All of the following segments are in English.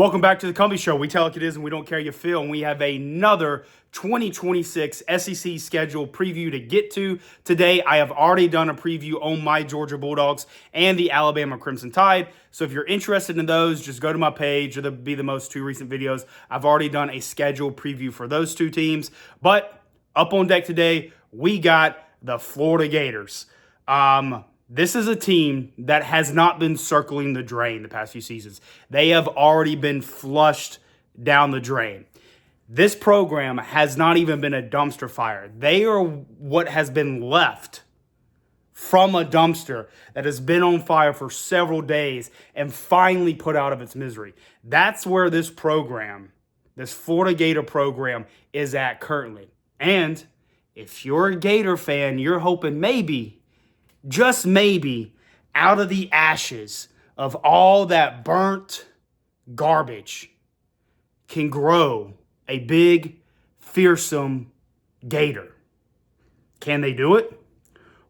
Welcome back to the Cumbie Show. We tell it is and we don't care how you feel. And we have another 2026 SEC schedule preview to get to. Today, I have already done a preview on my Georgia Bulldogs and the Alabama Crimson Tide. So if you're interested in those, just go to my page. It'll be the most two recent videos. I've already done a schedule preview for those two teams. But up on deck today, we got the Florida Gators. This is a team that has not been circling the drain the past few seasons. They have already been flushed down the drain. This program has not even been a dumpster fire. They are what has been left from a dumpster that has been on fire for several days and finally put out of its misery. That's where this program, this Florida Gator program, is at currently. And if you're a Gator fan, you're hoping maybe, just maybe, out of the ashes of all that burnt garbage can grow a big, fearsome gator. Can they do it?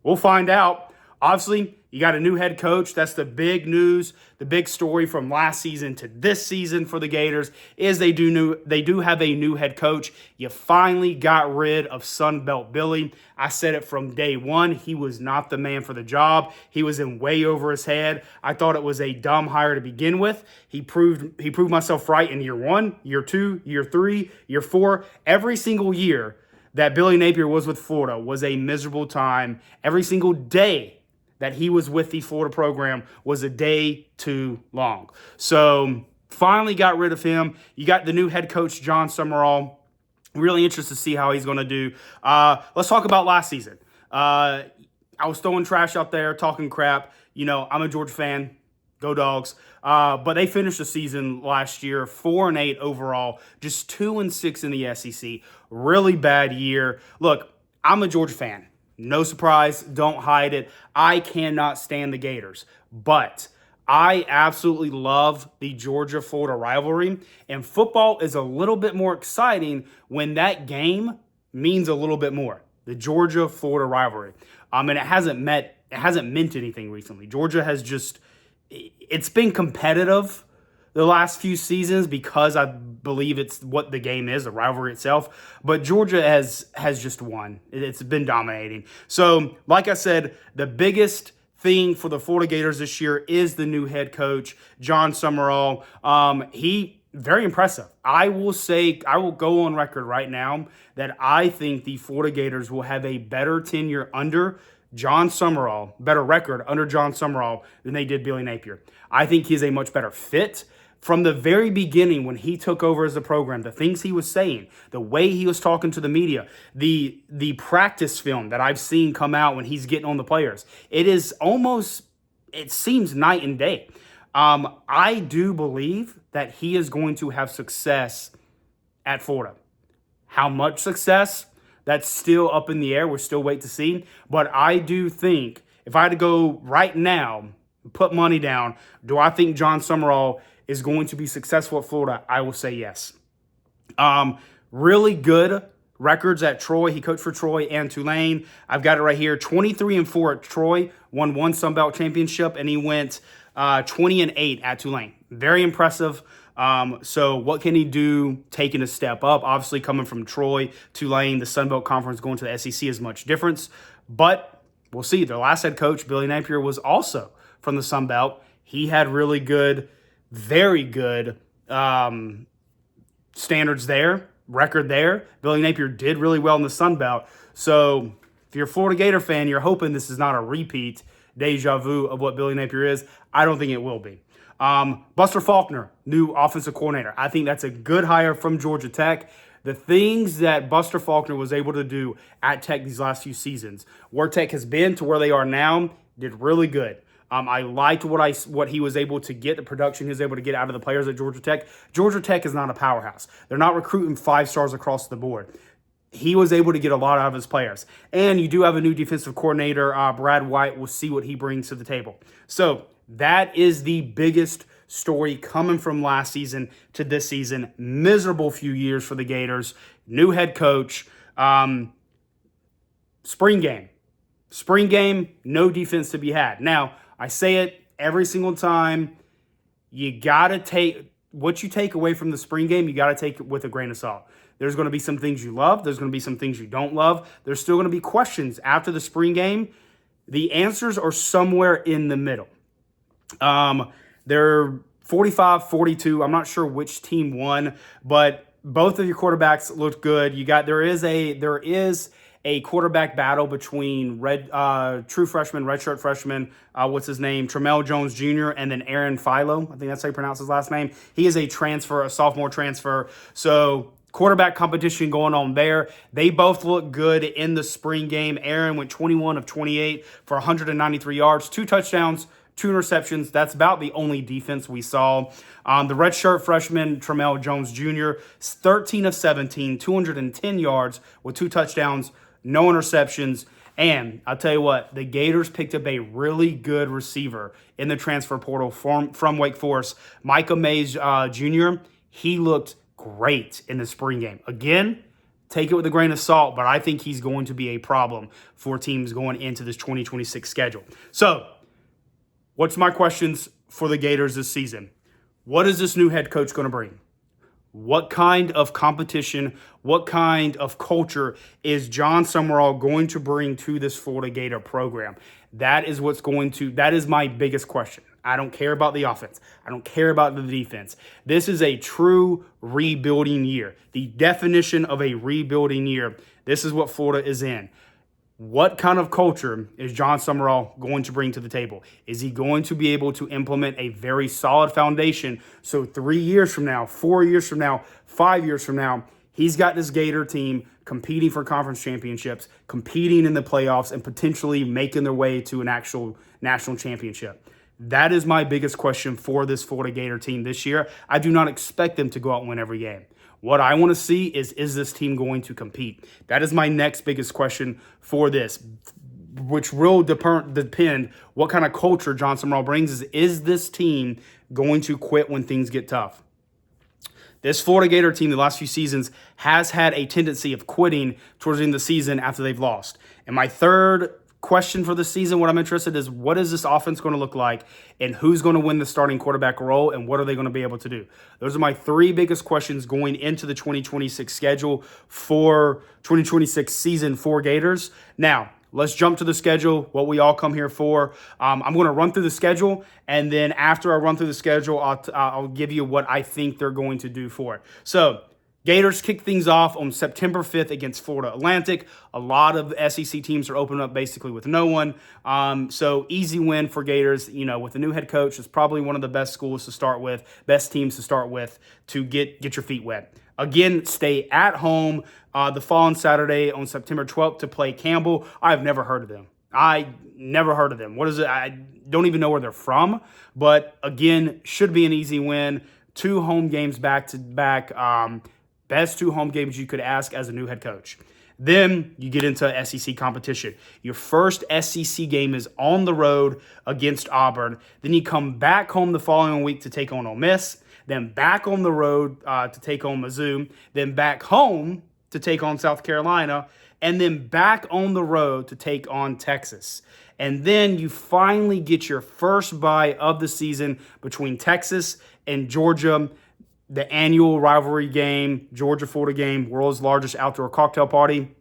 We'll find out. Obviously, you got a new head coach. That's the big news. The big story from last season to this season for the Gators is they do have a new head coach. You finally got rid of Sunbelt Billy. I said it from day one. He was not the man for the job. He was in way over his head. I thought it was a dumb hire to begin with. He proved myself right in year 1, year 2, year 3, year 4. Every single year that Billy Napier was with Florida was a miserable time. Every single day that he was with the Florida program was a day too long. So finally got rid of him. You got the new head coach, John Summerall. Really interested to see how he's going to do. Let's talk about last season. I was throwing trash out there, talking crap. You know, I'm a Georgia fan. Go Dogs. But they finished the season last year 4-8 overall, just 2-6 in the SEC. Really bad year. Look, I'm a Georgia fan. No surprise, don't hide it. I cannot stand the Gators, but I absolutely love the Georgia-Florida rivalry, and football is a little bit more exciting when that game means a little bit more. The Georgia-Florida rivalry. And it hasn't meant anything recently. Georgia has it's been competitive the last few seasons because I believe it's what the game is, the rivalry itself. But Georgia has just won. It's been dominating. So, like I said, the biggest thing for the Florida Gators this year is the new head coach, John Summerall. He very impressive. I will go on record right now that I think the Florida Gators will have a better tenure under John Summerall, better record under John Summerall than they did Billy Napier. I think he's a much better fit. From the very beginning when he took over as the program, the things he was saying, the way he was talking to the media, the practice film that I've seen come out when he's getting on the players, it seems night and day. I do believe that he is going to have success at Florida. How much success? That's still up in the air. We're still waiting to see. But I do think, if I had to go right now, put money down, do I think John Summerall is going to be successful at Florida? I will say yes. Really good records at Troy. He coached for Troy and Tulane. I've got it right here. 23-4 at Troy, won one Sun Belt championship, and he went 20-8 at Tulane. Very impressive. So what can he do taking a step up? Obviously, coming from Troy, Tulane, the Sun Belt Conference, going to the SEC is much difference. But we'll see. Their last head coach, Billy Napier, was also from the Sun Belt. He had really good, very good standards there, record there. Billy Napier did really well in the Sun Belt. So if you're a Florida Gator fan, you're hoping this is not a repeat, deja vu of what Billy Napier is. I don't think it will be. Buster Faulkner, new offensive coordinator. I think that's a good hire from Georgia Tech. The things that Buster Faulkner was able to do at Tech these last few seasons, where Tech has been to where they are now, did really good. I liked what he was able to get, the production he was able to get out of the players at Georgia Tech. Georgia Tech is not a powerhouse. They're not recruiting 5 stars across the board. He was able to get a lot out of his players. And you do have a new defensive coordinator, Brad White. We'll see what he brings to the table. So that is the biggest story coming from last season to this season. Miserable few years for the Gators. New head coach. Spring game, no defense to be had. Now, I say it every single time. You got to take what you take away from the spring game, you got to take it with a grain of salt. There's going to be some things you love. There's going to be some things you don't love. There's still going to be questions after the spring game. The answers are somewhere in the middle. They're 45-42. I'm not sure which team won, but both of your quarterbacks looked good. There is a quarterback battle between true freshman, redshirt freshman, what's his name, Tramel Jones Jr., and then Aaron Philo. I think that's how you pronounce his last name. He is a sophomore transfer. So quarterback competition going on there. They both look good in the spring game. Aaron went 21 of 28 for 193 yards, 2 touchdowns, 2 interceptions. That's about the only defense we saw. The redshirt freshman, Tramel Jones Jr., 13 of 17, 210 yards with 2 touchdowns, no interceptions. And I'll tell you what, the Gators picked up a really good receiver in the transfer portal from Wake Forest, Micah Mays Jr. He looked great in the spring game. Again, take it with a grain of salt, but I think he's going to be a problem for teams going into this 2026 schedule. So, what's my questions for the Gators this season? What is this new head coach going to bring? What kind of competition, what kind of culture is John Summerall going to bring to this Florida Gator program? That is my biggest question. I don't care about the offense. I don't care about the defense. This is a true rebuilding year. The definition of a rebuilding year. This is what Florida is in. What kind of culture is John Summerall going to bring to the table? Is he going to be able to implement a very solid foundation so 3 years from now, 4 years from now, 5 years from now, he's got this Gator team competing for conference championships, competing in the playoffs, and potentially making their way to an actual national championship? That is my biggest question for this Florida Gator team this year. I do not expect them to go out and win every game. What I want to see is this team going to compete? That is my next biggest question for this, which will depend what kind of culture John Summerall brings. Is this team going to quit when things get tough? This Florida Gator team the last few seasons has had a tendency of quitting towards the end of the season after they've lost. And my third question for the season, what I'm interested in is, what is this offense going to look like, and who's going to win the starting quarterback role, and what are they going to be able to do? Those are my 3 biggest questions going into the 2026 schedule for 2026 season for Gators. Now, let's jump to the schedule, what we all come here for. I'm going to run through the schedule, and then after I run through the schedule, I'll give you what I think they're going to do for it. So, Gators kick things off on September 5th against Florida Atlantic. A lot of SEC teams are opening up basically with no one. So easy win for Gators. You know, with the new head coach, it's probably one of the best schools to start with, best teams to start with to get your feet wet. Again, stay at home the following Saturday on September 12th to play Campbell. I've never heard of them. What is it? I don't even know where they're from. But again, should be an easy win. 2 home games back to back. Best 2 home games you could ask as a new head coach. Then you get into SEC competition. Your first SEC game is on the road against Auburn. Then you come back home the following week to take on Ole Miss. Then back on the road to take on Mizzou. Then back home to take on South Carolina. And then back on the road to take on Texas. And then you finally get your first bye of the season between Texas and Georgia. The annual rivalry game, Georgia-Florida game, world's largest outdoor cocktail party.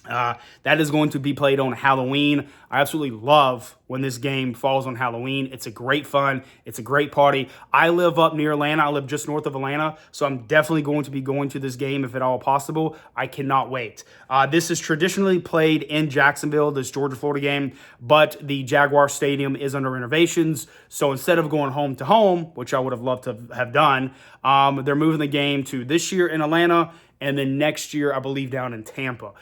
That is going to be played on Halloween. I absolutely love when this game falls on Halloween. It's a great fun. It's a great party. I live up near Atlanta. I live just north of Atlanta, so I'm definitely going to be going to this game if at all possible. I cannot wait. This is traditionally played in Jacksonville, this Georgia-Florida game, but the Jaguar Stadium is under renovations, so instead of going home to home, which I would have loved to have done, they're moving the game to this year in Atlanta, and then next year, I believe, down in Tampa.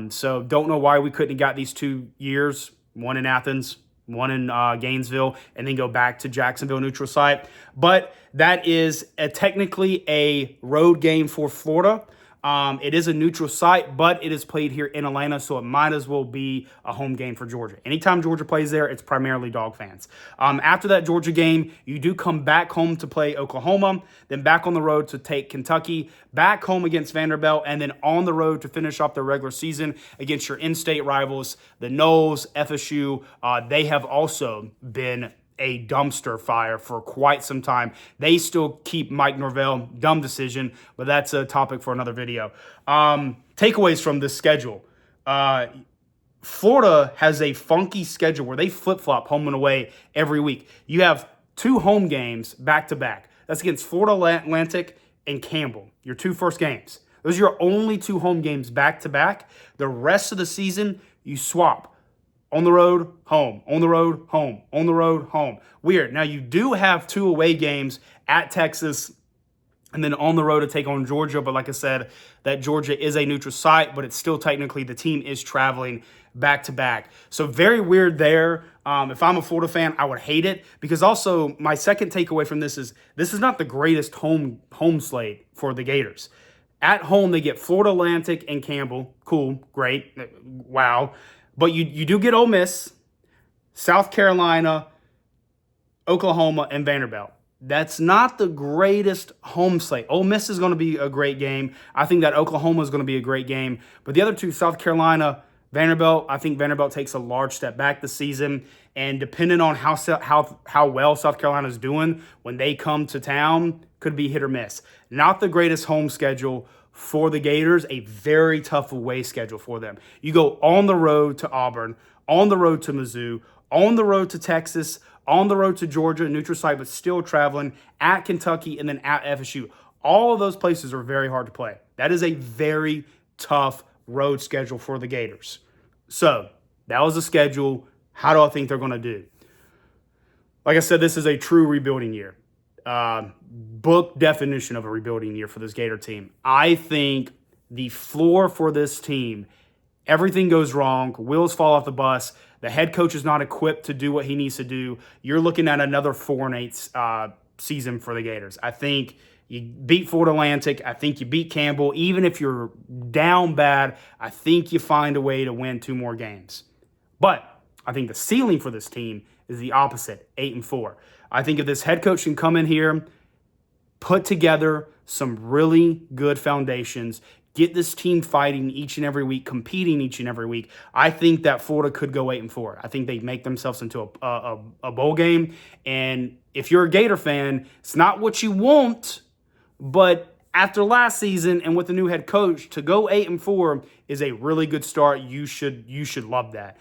So don't know why we couldn't have got these 2 years, one in Athens, one in Gainesville, and then go back to Jacksonville neutral site. But that is technically a road game for Florida. It is a neutral site, but it is played here in Atlanta, so it might as well be a home game for Georgia. Anytime Georgia plays there, it's primarily dog fans. After that Georgia game, you do come back home to play Oklahoma, then back on the road to take Kentucky, back home against Vanderbilt, and then on the road to finish off the regular season against your in-state rivals, the Noles, FSU. They have also been a dumpster fire for quite some time. They still keep Mike Norvell. Dumb decision, but that's a topic for another video. Takeaways from this schedule. Florida has a funky schedule where they flip-flop home and away every week. You have 2 home games back-to-back. That's against Florida Atlantic and Campbell, your 2 first games. Those are your only 2 home games back-to-back. The rest of the season, you swap. On the road, home. On the road, home. On the road, home. Weird. Now, you do have 2 away games at Texas and then on the road to take on Georgia. But like I said, that Georgia is a neutral site, but it's still technically the team is traveling back-to-back. So very weird there. If I'm a Florida fan, I would hate it because also my second takeaway from this is not the greatest home slate for the Gators. At home, they get Florida Atlantic and Campbell. Cool, great, wow. But you do get Ole Miss, South Carolina, Oklahoma, and Vanderbilt. That's not the greatest home slate. Ole Miss is going to be a great game. I think that Oklahoma is going to be a great game. But the other 2, South Carolina, Vanderbilt, I think Vanderbilt takes a large step back this season. And depending on how well South Carolina is doing when they come to town, could be hit or miss. Not the greatest home schedule for the Gators, a very tough away schedule for them. You go on the road to Auburn, on the road to Mizzou, on the road to Texas, on the road to Georgia, neutral site, but still traveling, at Kentucky, and then at FSU. All of those places are very hard to play. That is a very tough road schedule for the Gators. So that was the schedule. How do I think they're going to do? Like I said, this is a true rebuilding year. Book definition of a rebuilding year for this Gator team. I think the floor for this team, everything goes wrong, wheels fall off the bus, the head coach is not equipped to do what he needs to do. You're looking at another 4-8 season for the Gators. I think you beat Florida Atlantic. I think you beat Campbell. Even if you're down bad, I think you find a way to win 2 more games. But I think the ceiling for this team is the opposite, 8-4. I think if this head coach can come in here, put together some really good foundations, get this team fighting each and every week, competing each and every week, I think that Florida could go 8-4. I think they make themselves into a bowl game. And if you're a Gator fan, it's not what you want, but after last season and with the new head coach, to go 8-4 is a really good start. You should love that.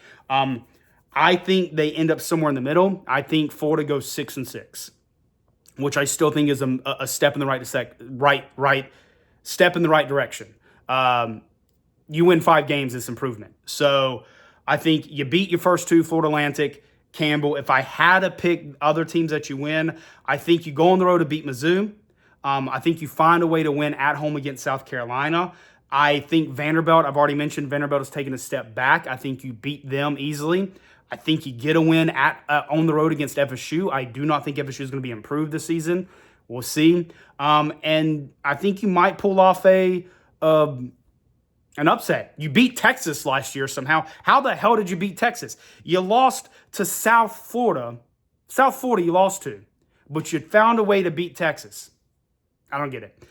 I think they end up somewhere in the middle. I think Florida goes 6-6, which I still think is a step in the right step in the right direction. You win 5 games, it's improvement. So I think you beat your first 2, Florida Atlantic, Campbell. If I had to pick other teams that you win, I think you go on the road to beat Mizzou. I think you find a way to win at home against South Carolina. I think Vanderbilt, I've already mentioned Vanderbilt has taken a step back. I think you beat them easily. I think you get a win on the road against FSU. I do not think FSU is going to be improved this season. We'll see. And I think you might pull off an upset. You beat Texas last year somehow. How the hell did you beat Texas? You lost to South Florida. South Florida you lost to. But you found a way to beat Texas. I don't get it.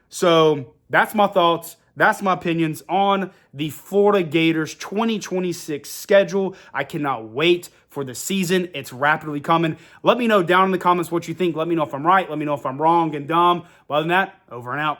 So that's my thoughts. That's my opinions on the Florida Gators 2026 schedule. I cannot wait for the season. It's rapidly coming. Let me know down in the comments what you think. Let me know if I'm right. Let me know if I'm wrong and dumb. But other than that, over and out.